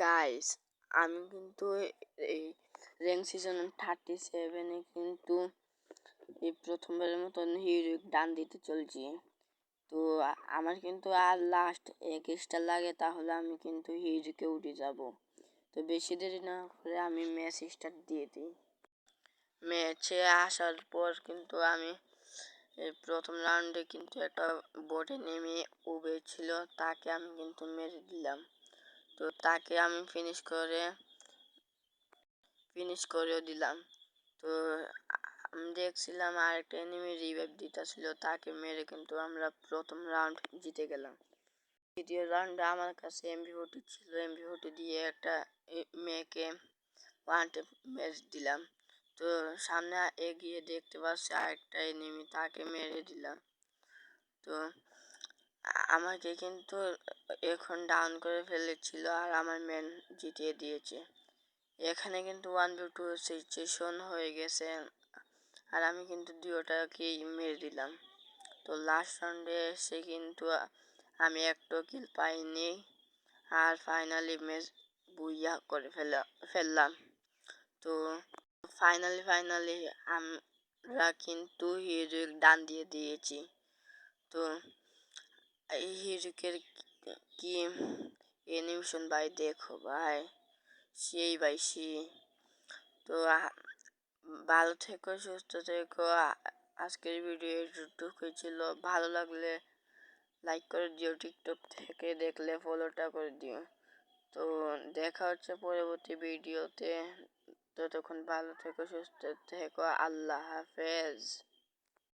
Guys, আমি কিন্তু এই র্যাঙ্ক সিজন 37-এ কিন্তু এই প্রথমবারের মতন হিরো ডান দিতে চলছি। তো আমার কিন্তু আর লাস্ট 1 স্টার লাগে, তাহলে আমি কিন্তু হিরোকে উঠে যাব। তো বেশি দেরি না করে আমি ম্যাচ স্টার্ট দিয়ে দিই। ম্যাচে আসার পর কিন্তু আমি প্রথম রাউন্ডে কিন্তু একটা বোটে নেমে উবে ছিল, তাকে আমি কিন্তু মেরে দিলাম। তো তাকে আমি ফিনিশ করেও দিলাম। তো আমি দেখছিলাম আরেকটা এনিমি রিভাইভ দিতেছিল, তাকে মেরে কিন্তু আমরা প্রথম রাউন্ড জিতে গেলাম। দ্বিতীয় রাউন্ডে আমার কাছে এমভি40 ছিল, এমভি40 দিয়ে একটা মেয়েকে ওয়ান ট্যাপ ম্যাচ দিলাম। তো সামনে এগিয়ে দেখতে পাচ্ছি আরেকটা এনিমি, তাকে মেরে দিলাম। তো আমাকে কিন্তু এখন ডাউন করে ফেলেছিল আর আমার ম্যান জিতিয়ে দিয়েছে। এখানে কিন্তু 1v2 সিচুয়েশন হয়ে গেছে আর আমি কিন্তু দুটোকেই মেরে দিলাম। তো লাস্ট রাউন্ডে এসে কিন্তু আমি একটা কিল পাইনি আর ফাইনালি ম্যাচ বুইয়া করে ফেললাম। তো ফাইনালি আমরা কিন্তু হিরোর ডান দিয়ে দিয়েছি। তো এই হিরোকের কি অ্যানিমেশন ভাই, দেখো ভাই, সেই ভাই সেই। তো ভালো থেকো, সুস্থ থেকো। আজকের ভিডিও এটুকুই ছিল। ভালো লাগলে লাইক করে দিও, টিকটক থেকে দেখলে ফলোটা করে দিও। তো দেখা হচ্ছে পরবর্তী ভিডিওতে। ততক্ষণ ভালো থেকো, সুস্থ থেকো। আল্লাহ হাফেজ।